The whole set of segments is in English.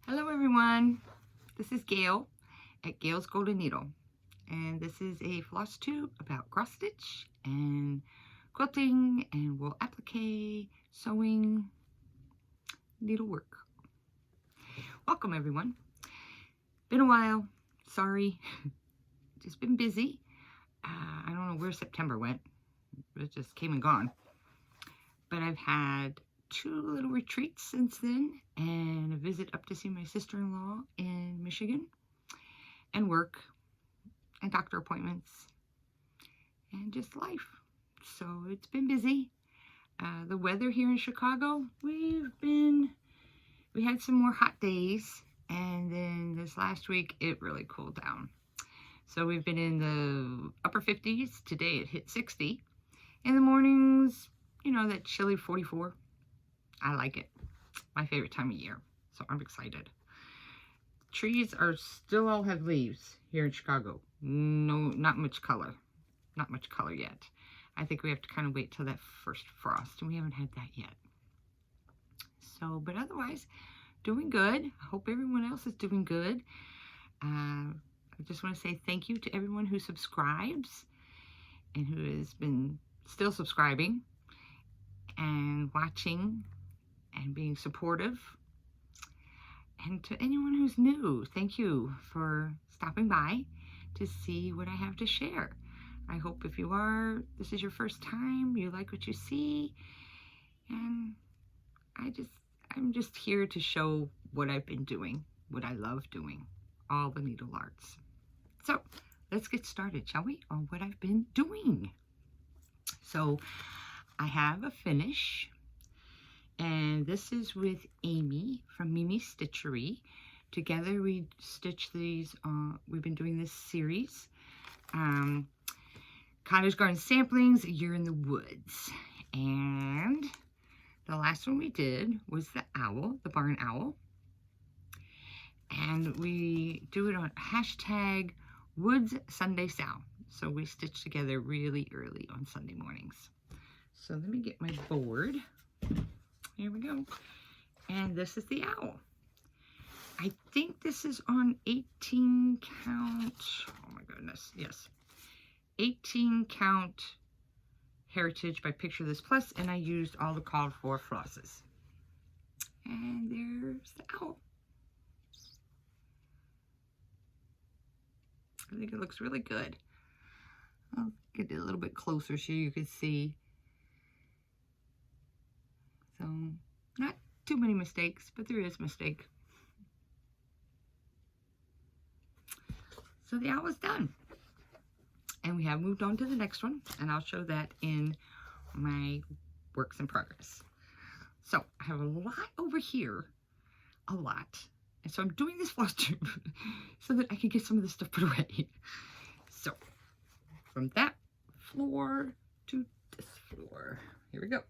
Hello everyone, this is Gail at Gail's Golden Needle, and this is a floss tube about cross stitch and quilting and wool applique, sewing, needlework. Welcome everyone. Been a while, sorry, just been busy. I don't know where September went, it just came and gone, but I've had 2 little retreats since then and a visit up to see my sister-in-law in Michigan and work and doctor appointments and just life. So it's been busy. The weather here in Chicago, we had some more hot days, and then this last week it really cooled down. So we've been in the upper 50s. Today it hit 60. In the mornings, you know, that chilly 44. I like it. My favorite time of year. So I'm excited. Trees are still all have leaves here in Chicago. No, not much color. Not much color yet. I think we have to kind of wait till that first frost, and we haven't had that yet. So, but otherwise, doing good. I hope everyone else is doing good. I just want to say thank you to everyone who subscribes and who has been still subscribing and watching and being supportive. And to anyone who's new, thank you for stopping by to see what I have to share. I hope if you are, this is your first time, you like what you see, and I'm just here to show what I've been doing, what I love doing, all the needle arts. So let's get started, shall we, on what I've been doing. So I have a finish, and this is with Amy from Mimi's Stitchery. Together we stitch these, we've been doing this series, Cottage Garden Samplings, A Year in the Woods. And the last one we did was the owl, the barn owl. And we do it on hashtag Woods Sunday Sal. So we stitch together really early on Sunday mornings. So let me get my board. Here we go. And this is the owl. I think this is on 18 count. Oh my goodness. Yes. 18 count Heritage by Picture This Plus, and I used all the called for flosses. And there's the owl. I think it looks really good. I'll get it a little bit closer so you can see. So, not too many mistakes, but there is a mistake. So the owl is done. And we have moved on to the next one, and I'll show that in my works in progress. So I have a lot over here, a lot. And so I'm doing this floss tube so that I can get some of this stuff put away. So from that floor to this floor, here we go.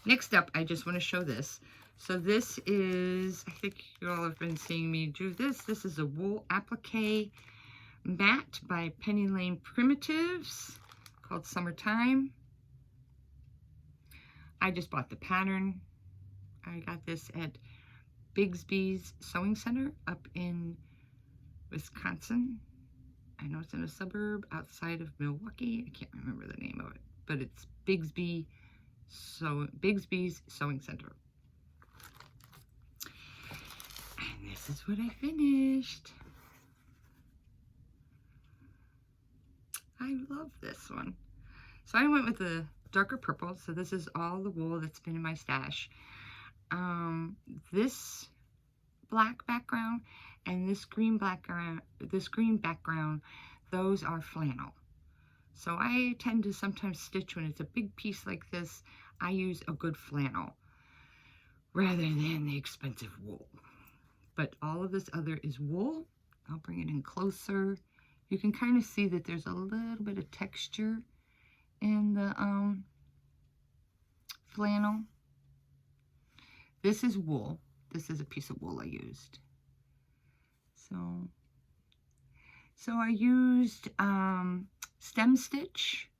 Next up, I just want to show this. So this is, I think you all have been seeing me do this. This is a wool applique mat by Penny Lane Primitives called Summertime. I just bought the pattern. I got this at Bigsby's Sewing Center up in Wisconsin. I know it's in a suburb outside of Milwaukee. I can't remember the name of it, but it's Bigsby's Sewing Center. And this is what I finished. I love this one. So I went with the darker purple. So this is all the wool that's been in my stash. This black background and this green background, those are flannel. So I tend to sometimes stitch when it's a big piece like this. I use a good flannel rather than the expensive wool. But all of this other is wool. I'll bring it in closer. You can kind of see that there's a little bit of texture in the flannel. This is wool. This is a piece of wool I used. So I used stem stitch,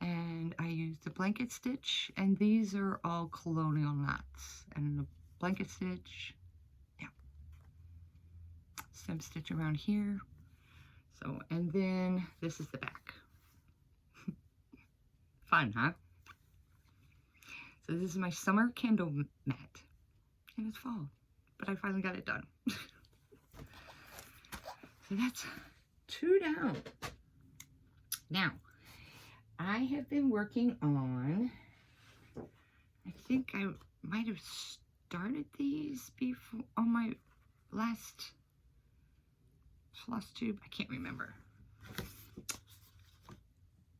and I used the blanket stitch, and these are all colonial knots, and blanket stitch. Yeah. Stem stitch around here. So, and then this is the back. Fun, huh? So this is my summer candle mat. And it's fall. But I finally got it done. So that's 2 down. Now, I have been working on, I think I might have started these before on my last Flosstube. I can't remember.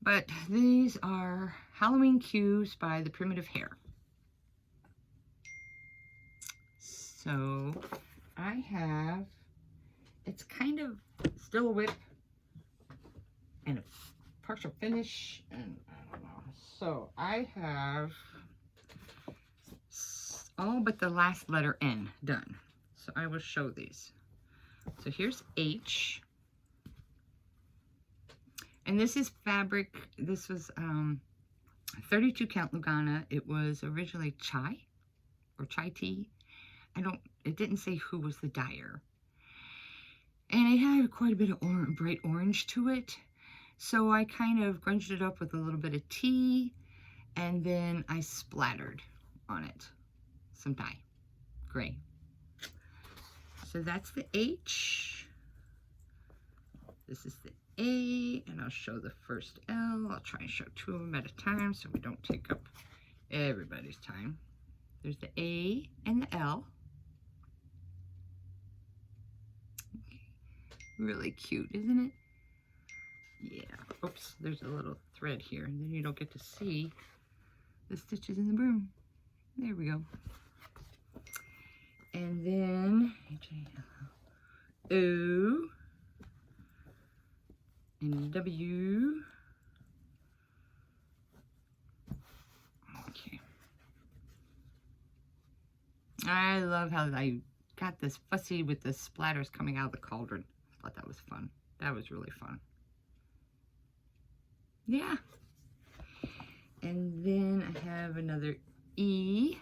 But these are Halloween cubes by the Primitive Hare. So I have, it's kind of still a whip and a partial finish, and I don't know. So I have all but the last letter N done. So I will show these. So here's H. And this is fabric. This was 32 count Lugana. It was originally chai or chai tea. It didn't say who was the dyer. And it had quite a bit of bright orange to it. So I kind of grunged it up with a little bit of tea, and then I splattered on it some dye, gray. So that's the H. This is the A, and I'll show the first L. I'll try and show 2 of them at a time so we don't take up everybody's time. There's the A and the L. Okay. Really cute, isn't it? Yeah. Oops, there's a little thread here, and then you don't get to see the stitches in the broom. There we go. And then O and W. Okay. I love how I got this fussy with the splatters coming out of the cauldron. I thought that was fun. That was really fun. Yeah. And then I have another E.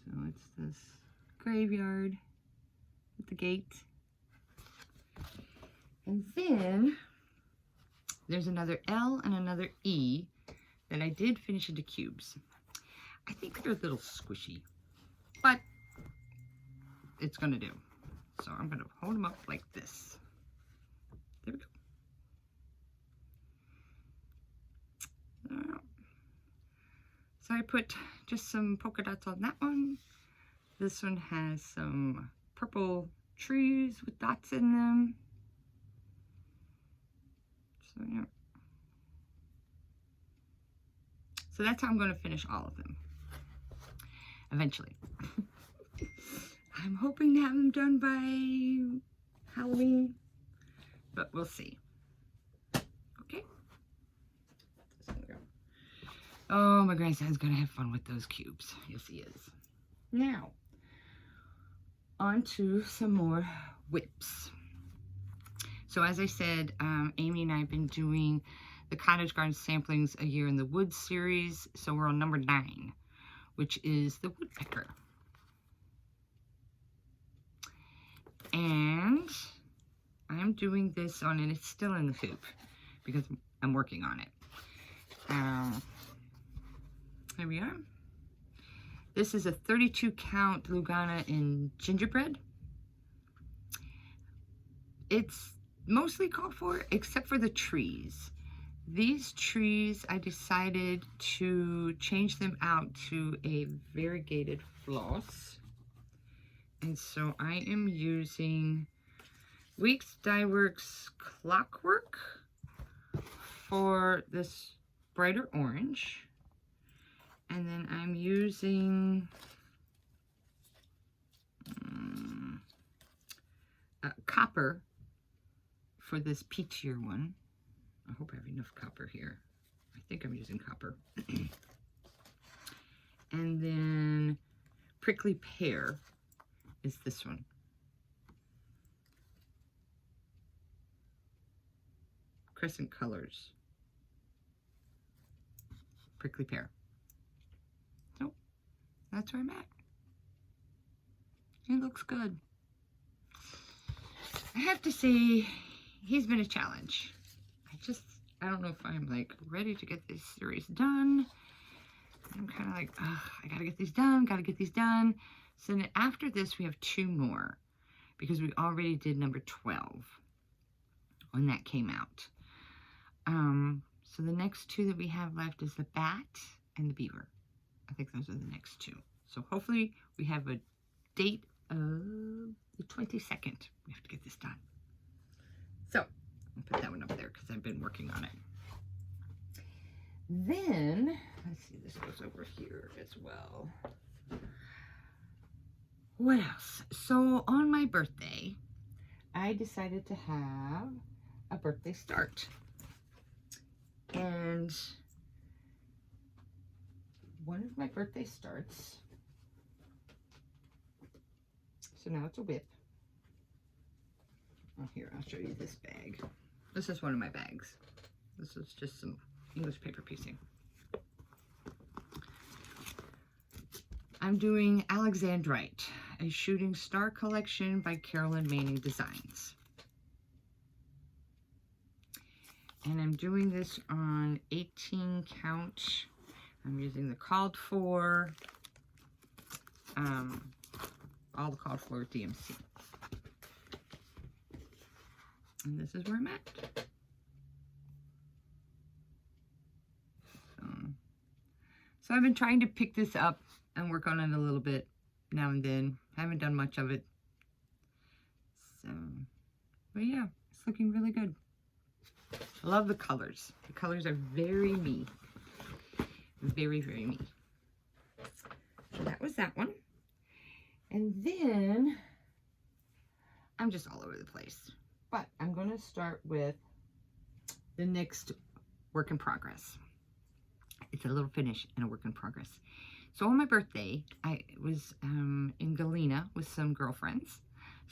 So it's this graveyard with the gate. And then there's another L and another E that I did finish into cubes. I think they're a little squishy, but it's gonna do. So I'm gonna hold them up like this. There we go. So I put just some polka dots on that one. This one has some purple trees with dots in them. So yeah. So that's how I'm going to finish all of them. Eventually. I'm hoping to have them done by Halloween, but we'll see. Okay. Oh, my grandson's going to have fun with those cubes. Yes, he is. Now, on to some more whips. So as I said, Amy and I have been doing the Cottage Garden Samplings A Year in the Woods series. So we're on number 9, which is the woodpecker. And I'm doing this on, and it's still in the hoop because I'm working on it. Here we are. This is a 32 count Lugana in gingerbread. It's mostly called for, except for the trees. These trees, I decided to change them out to a variegated floss. And so I am using Weeks Dye Works Clockwork for this brighter orange. And then I'm using copper for this peachier one. I hope I have enough copper here. I think I'm using copper. And then Prickly Pear is this one. Crescent Colors. prickly pear. So that's where I'm at. It looks good. I have to say, he's been a challenge. I don't know if I'm like ready to get this series done. I'm kind of like, I gotta get these done. So then after this, we have 2 more because we already did number 12 when that came out. So the next 2 that we have left is the bat and the beaver. I think those are the next 2. So hopefully we have a date of the 22nd. We have to get this done. So I'll put that one up there because I've been working on it. Then, let's see, this goes over here as well. What else? So on my birthday, I decided to have a birthday start. And one of my birthday starts, so now it's a whip. Oh, here, I'll show you this bag. This is one of my bags. This is just some English paper piecing. I'm doing Alexandrite, a shooting star collection by Carolyn Manning Designs. And I'm doing this on 18 count. I'm using the called for, all the called for DMC. And this is where I'm at. So I've been trying to pick this up and work on it a little bit now and then. I haven't done much of it. So, but yeah, it's looking really good. I love the colors. The colors are very me. Very, very me. So that was that one. And then, I'm just all over the place. But I'm going to start with the next work in progress. It's a little finish and a work in progress. So on my birthday, I was in Galena with some girlfriends,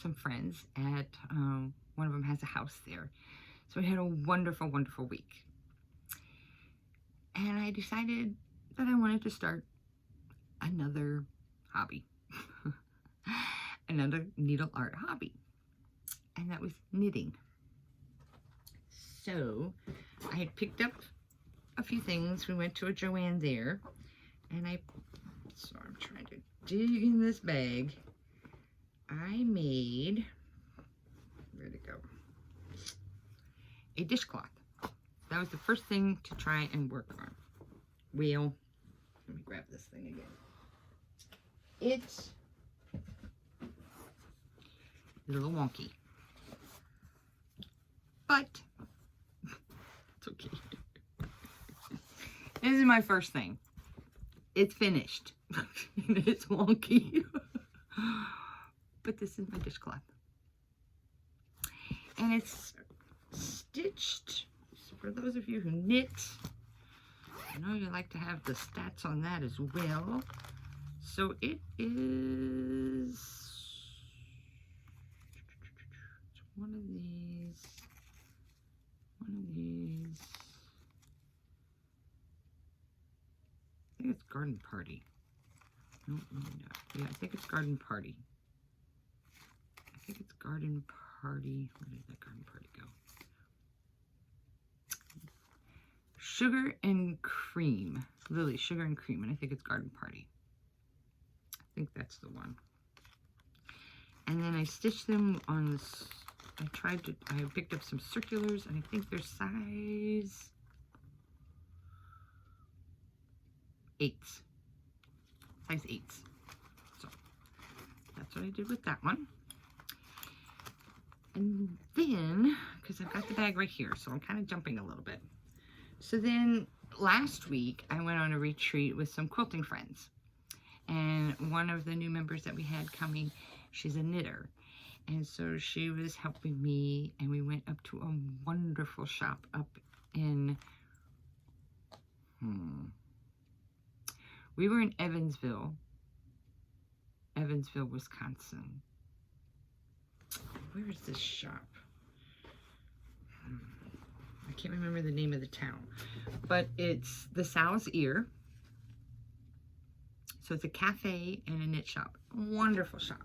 some friends at, one of them has a house there. So we had a wonderful, wonderful week. And I decided that I wanted to start another hobby, another needle art hobby. And that was knitting. So I had picked up a few things. We went to a Joann there, and so I'm trying to dig in this bag. I made, where'd it go? A dishcloth. That was the first thing to try and work on. Well, let me grab this thing again. It's a little wonky, but it's okay. This is my first thing. It's finished. It's wonky. But this is my dishcloth. And it's stitched. For those of you who knit, I know you like to have the stats on that as well. So it is, it's one of these. I think it's Garden Party. No. Yeah, I think it's Garden Party. Where did that Garden Party go? Sugar and Cream. Lily, Sugar and Cream. And I think it's Garden Party. I think that's the one. And then I stitched them on this. I picked up some circulars, and I think they're size 8s. Size 8s. So that's what I did with that one. And then, because I've got the bag right here, so I'm kind of jumping a little bit. So then last week I went on a retreat with some quilting friends. And one of the new members that we had coming, she's a knitter. And so she was helping me, and we went up to a wonderful shop up in, we were in Evansville, Wisconsin. Where is this shop? I can't remember the name of the town, but it's the Sow's Ear. So it's a cafe and a knit shop. Wonderful shop.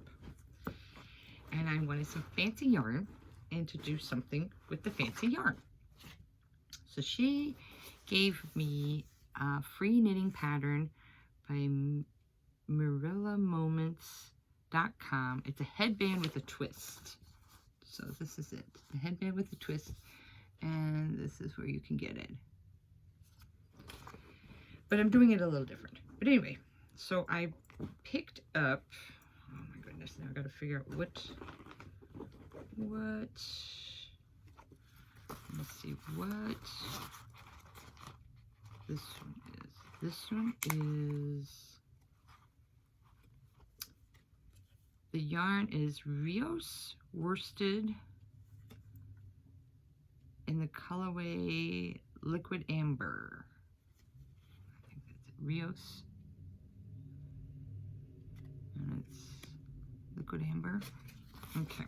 And I wanted some fancy yarn and to do something with the fancy yarn. So she gave me a free knitting pattern by MarillaMoments.com. It's a headband with a twist. So this is it. The headband with a twist. And this is where you can get it. But I'm doing it a little different. But anyway, so I picked up, oh my goodness, now I gotta figure out what, let's see what this one is. This one is, the yarn is Rios worsted in the colorway Liquid Amber. I think that's it. Rios. And it's Liquid Amber. Okay.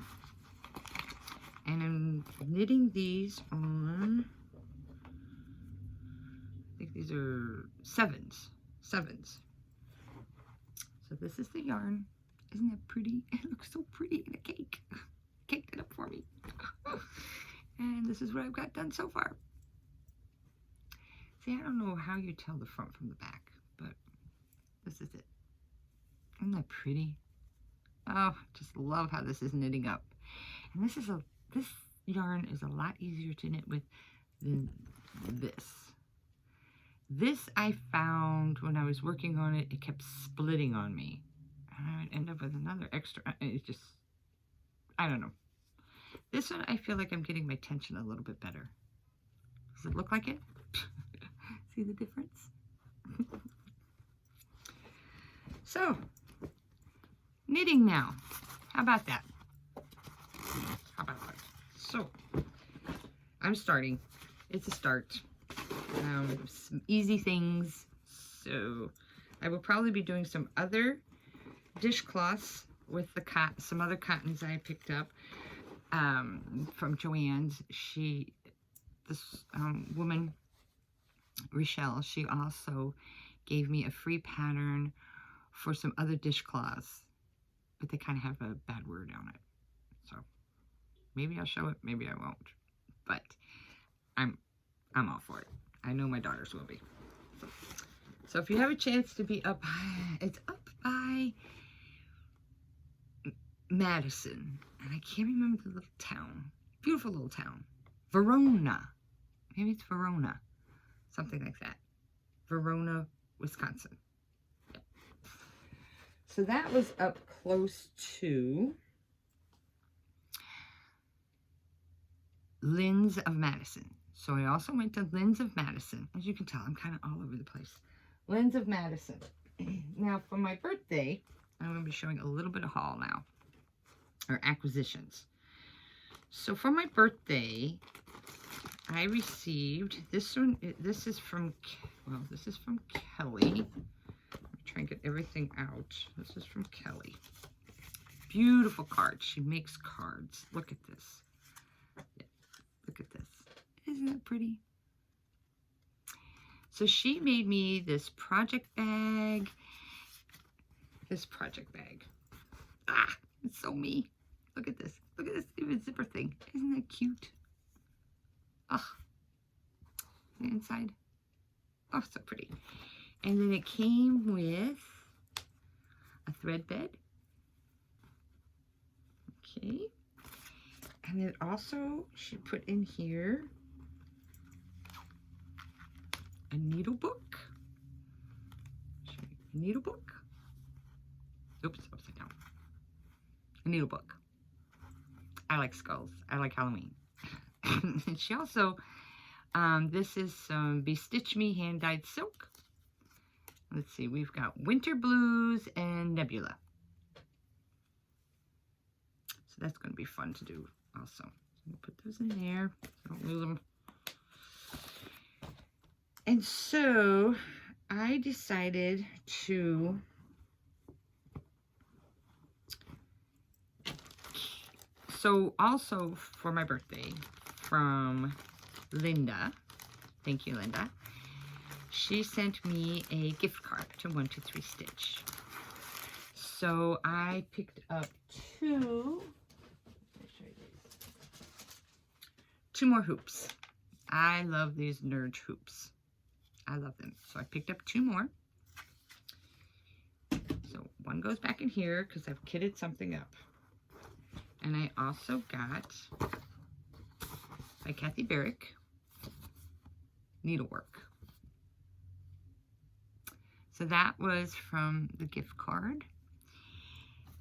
And I'm knitting these on, I think these are sevens. Sevens. So this is the yarn. Isn't that pretty? It looks so pretty in a cake. Caked it up for me. And this is what I've got done so far. See, I don't know how you tell the front from the back, but this is it. Isn't that pretty? Oh, just love how this is knitting up. And this yarn is a lot easier to knit with than this. This I found when I was working on it, it kept splitting on me. And I would end up with another extra, it's just, I don't know. This one, I feel like I'm getting my tension a little bit better. Does it look like it? See the difference? So, knitting now. How about that? How about that? So, I'm starting. It's a start. Some easy things. So, I will probably be doing some other dishcloths with the some other cottons I picked up. From Joann's. This woman, Rochelle, she also gave me a free pattern for some other dishcloths, but they kind of have a bad word on it. So maybe I'll show it, maybe I won't. But I'm all for it. I know my daughters will be. So if you have a chance to be up, it's up by Madison, and I can't remember the little town. Beautiful little town. Verona. Maybe it's Verona. Something like that. Verona, Wisconsin. Yeah. So that was up close to Lynn's of Madison. So I also went to Lynn's of Madison. As you can tell, I'm kind of all over the place. Lynn's of Madison. Now, for my birthday, I'm going to be showing a little bit of haul now. Or acquisitions. So for my birthday, I received this one. This is from Kelly. Let me try and get everything out. This is from Kelly. Beautiful cards. She makes cards. Look at this. Yeah, look at this. Isn't that pretty? So she made me this project bag. This project bag. Ah, it's so me. Look at this. Look at this even zipper thing. Isn't that cute? Oh, the inside. Oh, so pretty. And then it came with a thread bed. Okay. And then also she put in here a needle book. A needle book. Oops, upside down. A needle book. I like skulls. I like Halloween. And she also, this is some Bestitch Me hand-dyed silk. Let's see, we've got Winter Blues and Nebula. So that's going to be fun to do also. So we'll put those in there. Don't lose them. And so I decided to also for my birthday from Linda, thank you, Linda, she sent me a gift card to 123 Stitch. So I picked up two more hoops. I love these Nerd hoops. I love them. So I picked up two more. So one goes back in here because I've kitted something up. And I also got, by Kathy Barrick, needlework. So that was from the gift card.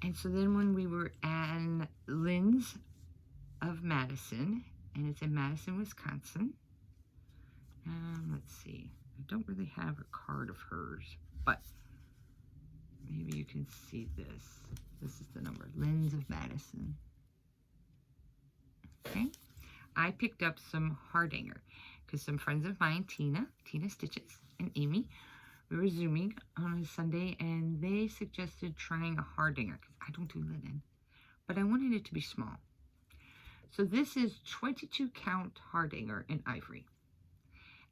And so then when we were at Lynn's of Madison, and it's in Madison, Wisconsin. Let's see. I don't really have a card of hers, but maybe you can see this. This is the number, Lynn's of Madison. Okay. I picked up some Hardanger because some friends of mine, Tina Stitches, and Amy, we were Zooming on a Sunday, and they suggested trying a Hardanger because I don't do linen, but I wanted it to be small. So this is 22 count Hardanger in ivory.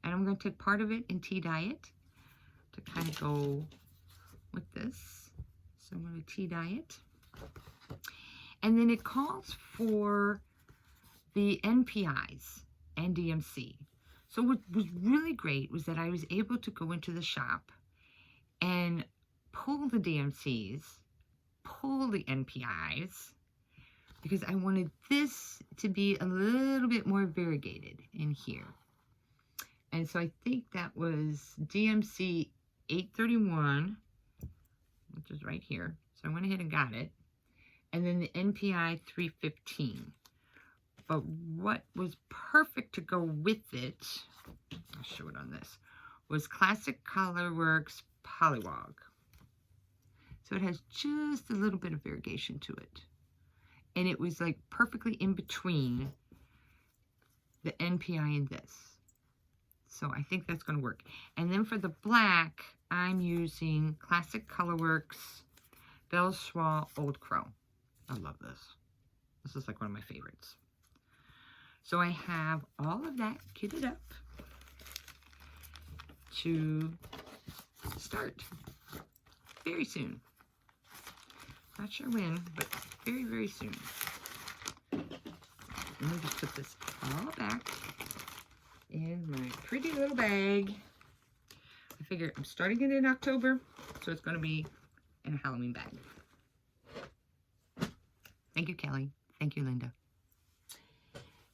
And I'm going to take part of it and tea-dye it to kind of go with this. So I'm going to tea-dye it. And then it calls for the NPIs and DMC. So what was really great was that I was able to go into the shop and pull the DMCs, pull the NPIs, because I wanted this to be a little bit more variegated in here. And so I think that was DMC 831, which is right here. So I went ahead and got it. And then the NPI 315. But what was perfect to go with it, I'll show it on this, was Classic Colorworks Polywog. So it has just a little bit of variegation to it. And it was like perfectly in between the NPI and this. So I think that's going to work. And then for the black, I'm using Classic Colorworks Belle Soie Old Crow. I love this. This is like one of my favorites. So I have all of that kitted up to start very soon. Not sure when, but very, very soon. Let me just put this all back in my pretty little bag. I figure I'm starting it in October, so it's going to be in a Halloween bag. Thank you, Kelly. Thank you, Linda.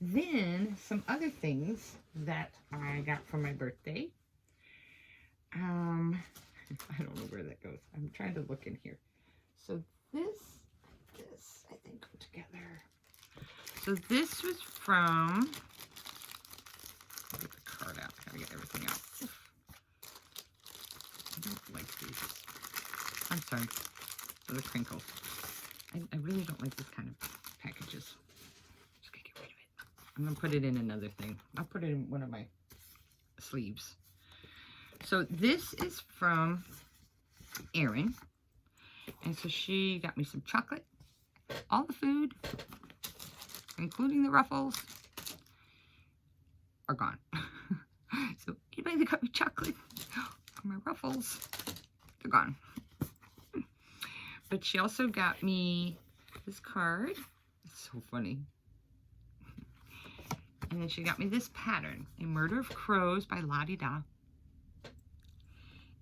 Then some other things that I got for my birthday. I don't know where that goes. I'm trying to look in here. So this, I think, go together. So this was from, I'll get the card out. Gotta get everything out. I don't like these. I'm sorry for the crinkles. I really don't like this kind of packages. Just gonna get rid of it. I'm gonna put it in another thing. I'll put it in one of my sleeves. So this is from Erin. And so she got me some chocolate. All the food, including the ruffles, are gone. So anybody that got me chocolate or my ruffles, they're gone. But she also got me this card. It's so funny. And then she got me this pattern, A Murder of Crows by Lottie Da.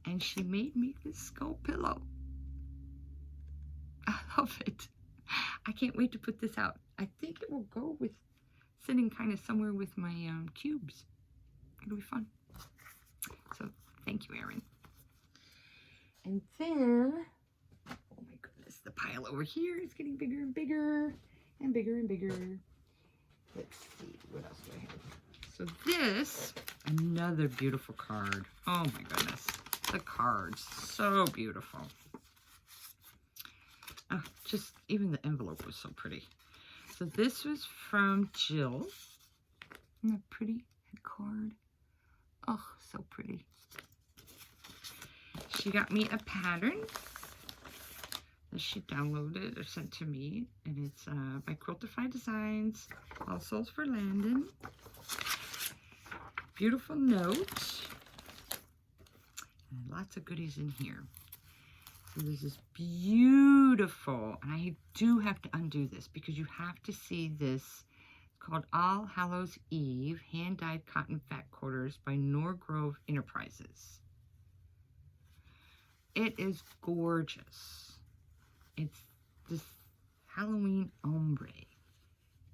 And she made me this skull pillow. I love it. I can't wait to put this out. I think it will go with sitting kind of somewhere with my cubes. It'll be fun. So thank you, Erin. And then, oh my goodness, the pile over here is getting bigger and bigger and bigger and bigger. Let's see, what else do I have? So this, another beautiful card. Oh my goodness, the cards, so beautiful. Oh, just even the envelope was so pretty. So this was from Jill. Isn't that pretty card? Oh, so pretty. She got me a pattern that she downloaded or sent to me, and it's by Quiltify Designs, All Souls for Landon. beautiful note. And lots of goodies in here. So this is beautiful. And I do have to undo this because you have to see this. It's called All Hallows Eve, hand-dyed cotton fat quarters by Norgrove Enterprises. It is gorgeous. It's this Halloween ombre.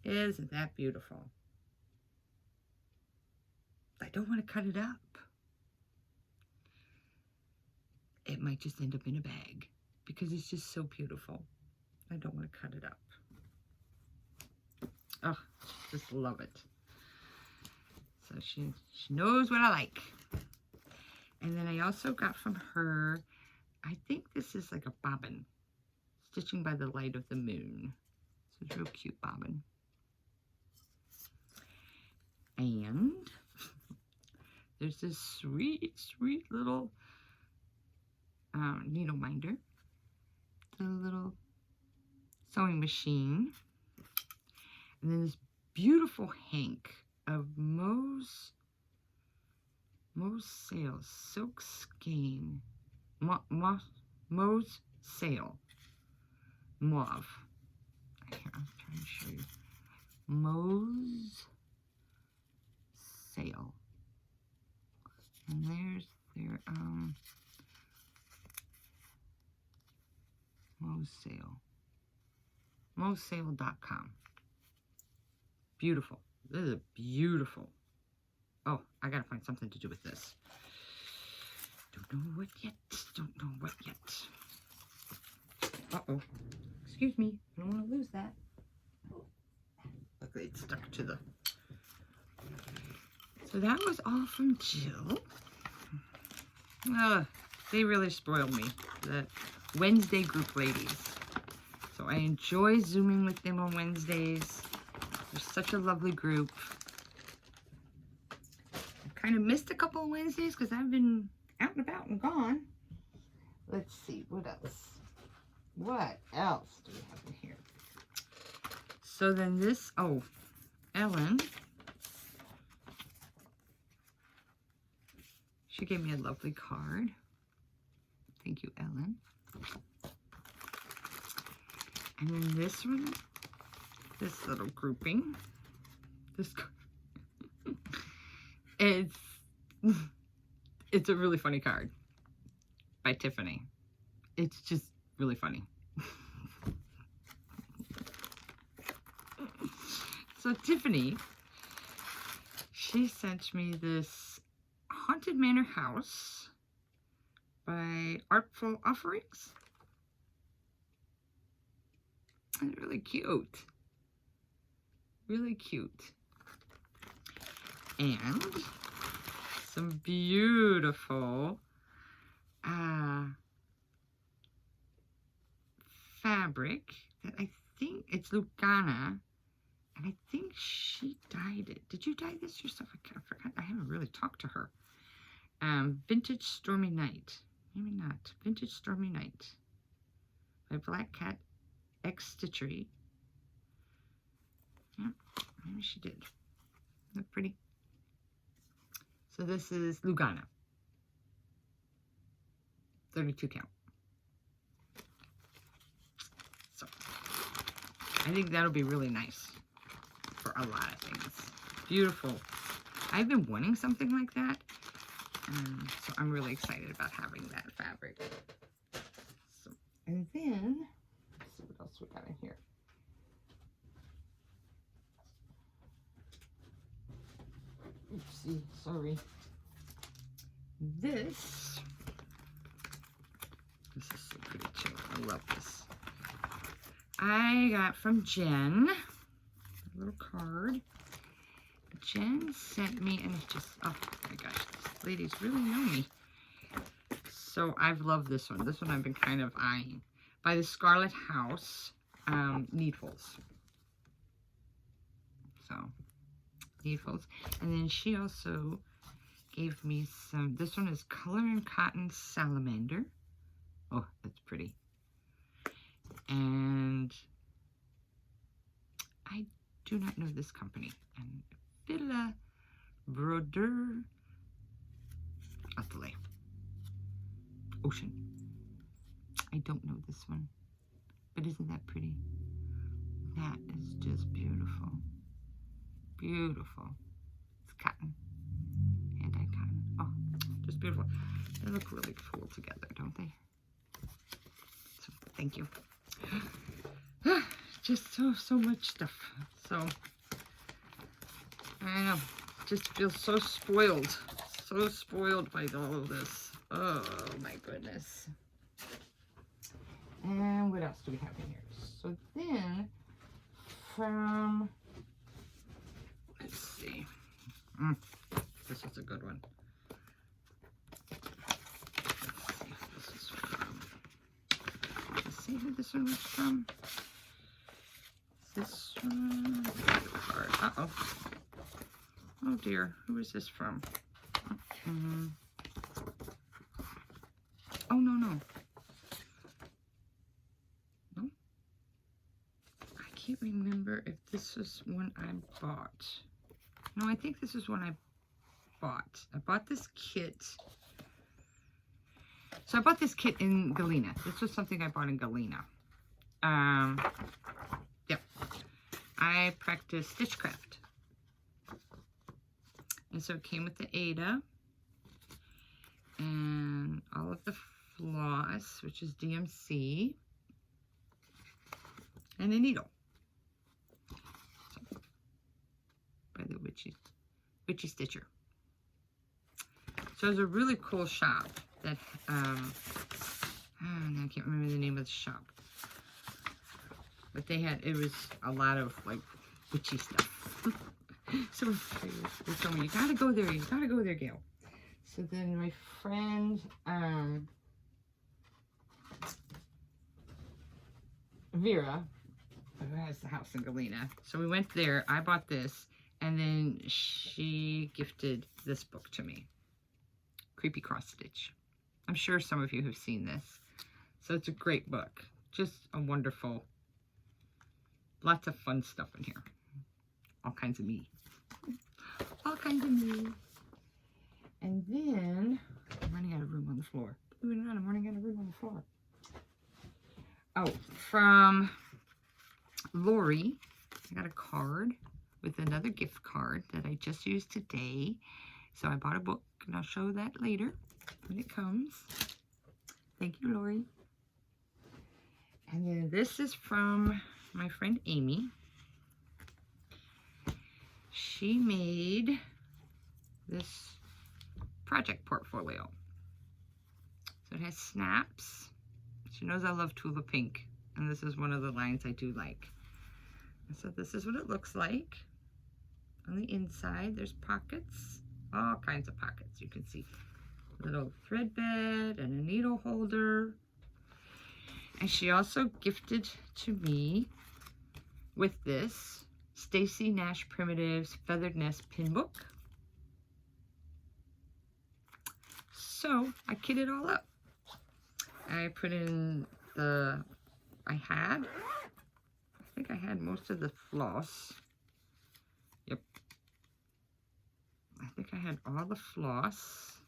Isn't that beautiful? I don't want to cut it up. It might just end up in a bag because it's just so beautiful. I don't want to cut it up. Oh, just love it. So she knows what I like. And then I also got from her, I think this is like a bobbin. Stitching by the Light of the Moon. So it's a real cute bobbin. And there's this sweet, sweet little needle minder. The little sewing machine. And then this beautiful hank of Mo's Sail Silk Skein. Mo's Sail. Mauve. Here, I'm trying to show you. Mo's Sail. And there's their Mo's Sail. MoSail.com. Beautiful. This is beautiful. Oh, I gotta find something to do with this. Don't know what yet. Don't know what yet. Uh-oh. Excuse me. I don't want to lose that. Look, it's stuck to the... So that was all from Jill. They really spoiled me. The Wednesday group ladies. So I enjoy Zooming with them on Wednesdays. They're such a lovely group. I've kind of missed a couple of Wednesdays because I've been out and about and gone. Let's see, what else? What else do we have in here? So then this, oh, Ellen. She gave me a lovely card. Thank you, Ellen. And then this one, this little grouping. This it's a really funny card by Tiffany. It's just really funny. So Tiffany, she sent me this Haunted Manor House by Artful Offerings. It's really cute. Really cute. And some beautiful fabric that I think it's Lugana, and I think she dyed it. Did you dye this yourself? I forgot. I haven't really talked to her. Vintage Stormy Night. Maybe not. Vintage Stormy Night by Black Cat X Stitchery. Yeah, maybe she did. Look pretty. So this is Lugana. 32 count. So I think that'll be really nice for a lot of things. Beautiful. I've been wanting something like that. So I'm really excited about having that fabric. So, and then, let's see what else we got in here. Oopsie, sorry. This is so pretty too. I love this. I got from Jen a little card. Jen sent me, and it's just, oh my gosh, these ladies really know me. So I've loved this one. This one I've been kind of eyeing. By the Scarlet House Needfuls. So, Needfuls. And then she also gave me some, this one is Color and Cotton Salamander. Oh, that's pretty. And I do not know this company. And Villa Broder Atelier. Ocean. I don't know this one, but isn't that pretty? That is just beautiful. Beautiful. It's cotton. Hand-dyed cotton. Oh, just beautiful. They look really cool together, don't they? So, thank you. Just so much stuff. So, I know. Just feel so spoiled. So spoiled by all of this. Oh, my goodness. And what else do we have in here? So then, from, let's see. This is a good one. Let's see who this one was from. This one. Uh-oh. Oh dear. Who is this from? Oh, no. No? I can't remember if this was one I bought. No, I think this is one I bought. I bought this kit. So I bought this kit in Galena. This was something I bought in Galena. Yep. I practiced Stitchcraft. And so it came with the Ada and all of the floss, which is DMC, and a needle. So, by the Witchy Stitcher. So it was a really cool shop that, I can't remember the name of the shop. But they had, it was a lot of like witchy stuff. So they told me, you gotta go there, Gail. So then my friend, Vera, who has the house in Galena. So we went there, I bought this, and then she gifted this book to me. Creepy Cross Stitch. I'm sure some of you have seen this. So it's a great book. Just a wonderful, lots of fun stuff in here. All kinds of me. All kinds of me. And then, I'm running out of room on the floor. Believe it or not, I'm running out of room on the floor. Oh, from Lori, I got a card with another gift card that I just used today. So I bought a book, and I'll show that later when it comes. Thank you, Lori. And then this is from my friend Amy. She made this project portfolio. So it has snaps. She knows I love Tula Pink, and this is one of the lines I do like. And so this is what it looks like. On the inside, there's pockets, all kinds of pockets. You can see a little thread bed and a needle holder. And she also gifted to me with this Stacy Nash Primitives Feathered Nest Pin Book. So I kit it all up. I put in the, I think I had most of the floss. Yep. I think I had all the floss,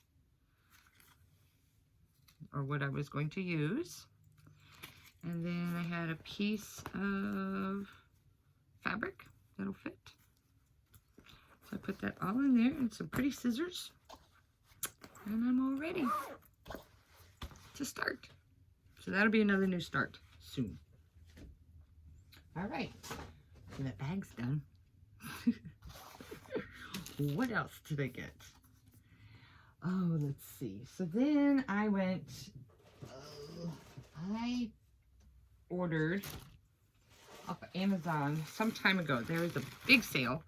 or what I was going to use. And then I had a piece of fabric that'll fit. So I put that all in there and some pretty scissors. And I'm all ready to start. So that'll be another new start soon. All right, so that bag's done. What else did I get? Oh, let's see. So then I went, I ordered off of Amazon some time ago. There was a big sale.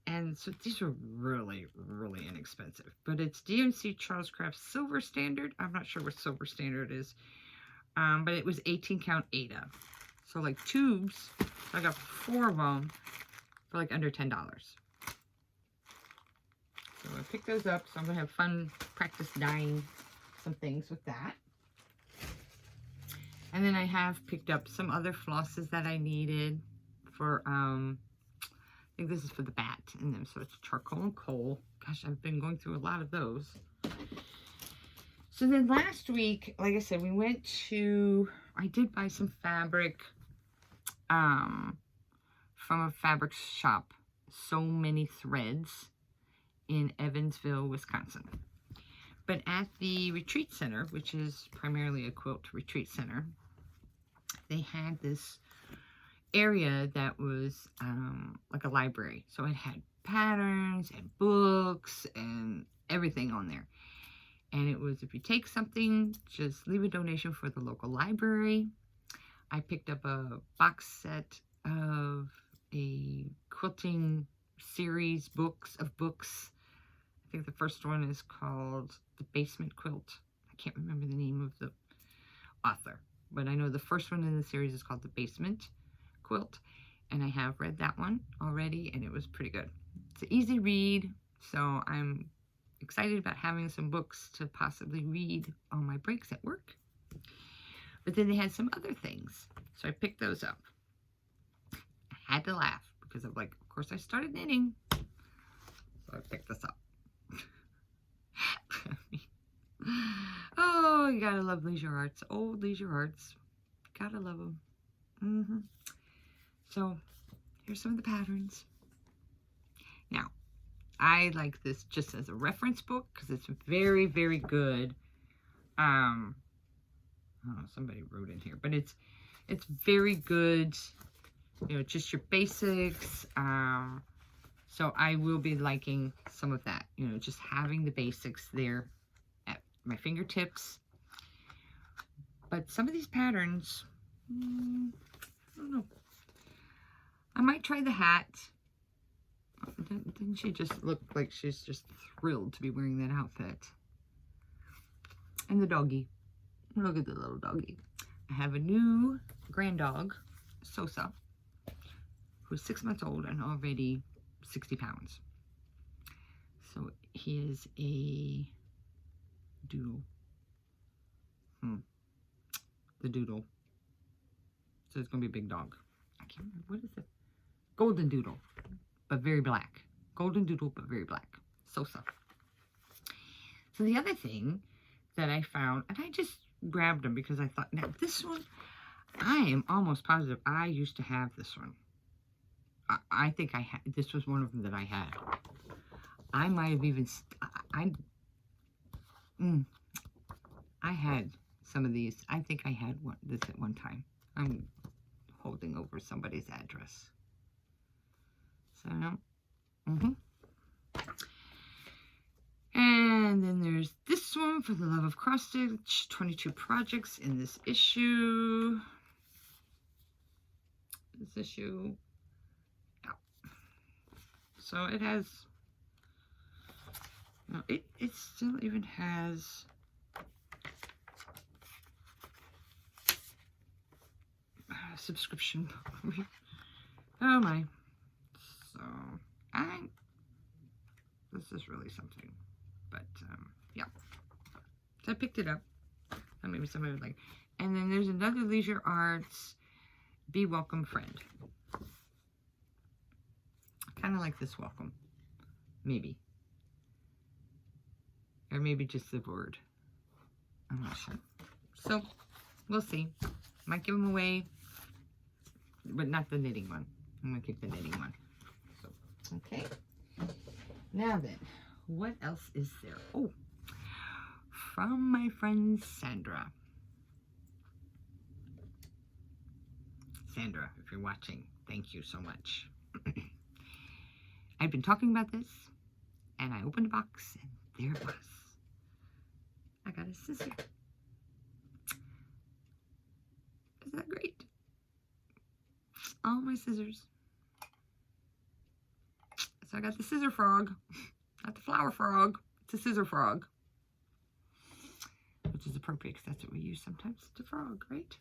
And so these were really, really inexpensive. But it's DMC Charles Craft Silver Standard. I'm not sure what Silver Standard is. But it was 18 count Ada. So like tubes. So I got 4 of them for like under $10. So I picked those up. So I'm going to have fun practice dyeing some things with that. And then I have picked up some other flosses that I needed for think this is for the bat in them. So it's charcoal and coal. Gosh, I've been going through a lot of those. So then last week, like I said, we went to, I did buy some fabric from a fabric shop. So Many Threads in Evansville, Wisconsin. But at the retreat center, which is primarily a quilt retreat center, they had this area that was like a library. So it had patterns and books and everything on there. And it was, if you take something, just leave a donation for the local library. I picked up a box set of a quilting series of books. I think the first one is called The Basement Quilt. I can't remember the name of the author, but I know the first one in the series is called The Basement Quilt, and I have read that one already, and it was pretty good. It's an easy read, so I'm excited about having some books to possibly read on my breaks at work. But then they had some other things, so I picked those up. I had to laugh because of course I started knitting, so I picked this up. Oh, you gotta love leisure arts, old leisure arts. Gotta love them. So here's some of the patterns. Now, I like this just as a reference book because it's very, very good. Oh, somebody wrote in here, but it's very good. You know, just your basics. So I will be liking some of that. You know, just having the basics there at my fingertips. But some of these patterns, I don't know. I might try the hat. Didn't she just look like she's just thrilled to be wearing that outfit? And the doggy. Look at the little doggy. I have a new grand dog, Sosa, who's 6 months old and already 60 pounds. So he is a doodle. The doodle. So it's going to be a big dog. I can't remember. What is it? Golden doodle, but very black. Golden doodle, but very black. Sosa. So the other thing that I found, and I just grabbed them because I thought, now this one, I am almost positive I used to have this one. I think I had, this was one of them that I had. I might have even, I had some of these. I think I had this at one time. I'm holding over somebody's address. So, And then there's this one, For the Love of Cross Stitch, 22 projects in this issue. Yeah. So it has, no, it still even has a subscription. Oh my. So, this is really something. But, yeah. So I picked it up. So maybe somebody would like. And then there's another Leisure Arts, Be Welcome Friend. Kind of like this welcome. Maybe. Or maybe just the word. I'm not sure. So, we'll see. Might give them away. But not the knitting one. I'm going to keep the knitting one. So, okay. Now then, what else is there? Oh, from my friend Sandra. Sandra, if you're watching, thank you so much. I've been talking about this, and I opened the box, and there it was. I got a scissor. Isn't that great? All my scissors. So I got the scissor frog, not the flower frog. It's a scissor frog, which is appropriate because that's what we use sometimes to frog, right?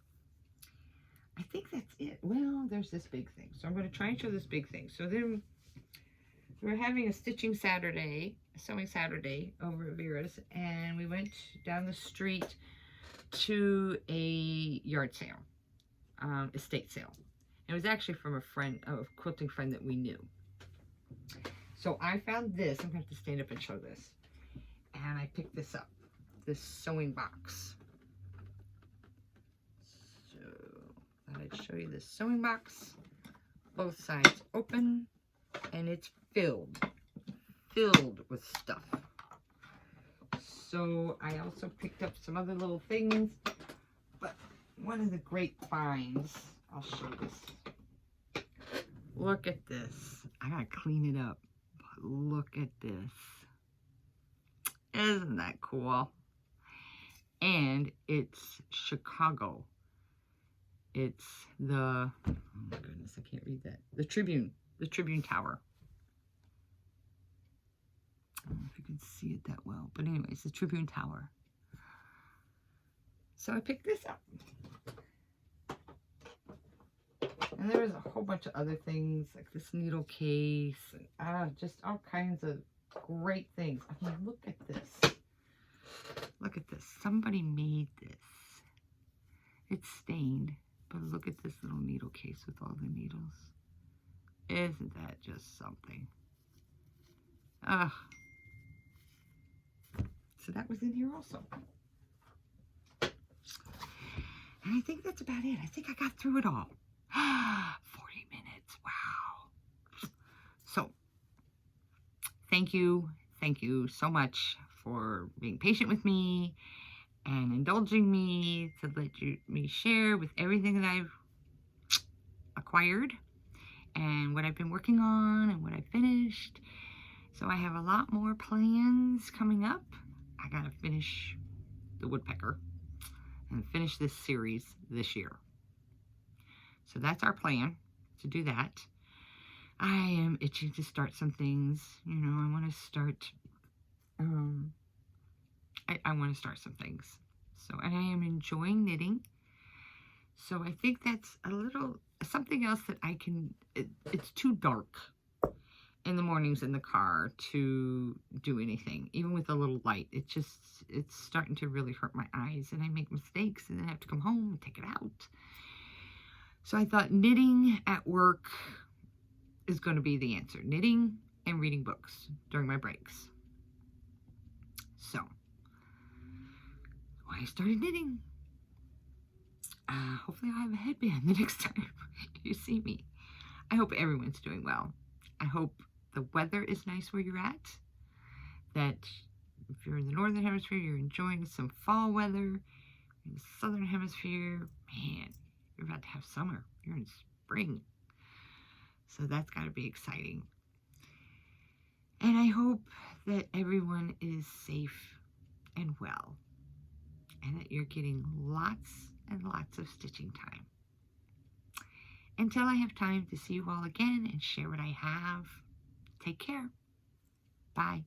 I think that's it. Well, there's this big thing. So I'm going to try and show this big thing. So then we're having a stitching Saturday, a sewing Saturday over at Vera's, and we went down the street to a yard sale, estate sale. It was actually from a friend, a quilting friend that we knew. So I found this. I'm going to have to stand up and show this. And I picked this up. This sewing box. So I'd show you this sewing box. Both sides open. And it's filled with stuff. So I also picked up some other little things. But one of the great finds, I'll show this. Look at this. I gotta clean it up. But look at this. Isn't that cool? And it's Chicago. It's the, oh my goodness, I can't read that. The Tribune Tower. I don't know if you can see it that well, but anyways, the Tribune Tower. So I picked this up. And there was a whole bunch of other things, like this needle case, and just all kinds of great things. I mean, look at this. Look at this. Somebody made this. It's stained, but look at this little needle case with all the needles. Isn't that just something? Ugh. So that was in here also. And I think that's about it. I think I got through it all. 40 minutes. Wow. So, thank you. Thank you so much for being patient with me and indulging me to let me share with everything that I've acquired and what I've been working on and what I finished. So I have a lot more plans coming up. I gotta finish the woodpecker and finish this series this year. So that's our plan, to do that. I am itching to start some things. You know, I want to start, I want to start some things. So, and I am enjoying knitting. So I think that's a little, something else that I can, it's too dark in the mornings in the car to do anything, even with a little light. It's starting to really hurt my eyes, and I make mistakes, and then I have to come home and take it out. So I thought knitting at work is going to be the answer. Knitting and reading books during my breaks. So, I started knitting. Hopefully I'll have a headband the next time you see me. I hope everyone's doing well. I hope the weather is nice where you're at. That if you're in the northern hemisphere, you're enjoying some fall weather. In the southern hemisphere, man, you're about to have summer. You're in spring. So that's got to be exciting. And I hope that everyone is safe and well, and that you're getting lots and lots of stitching time. Until I have time to see you all again and share what I have, take care. Bye.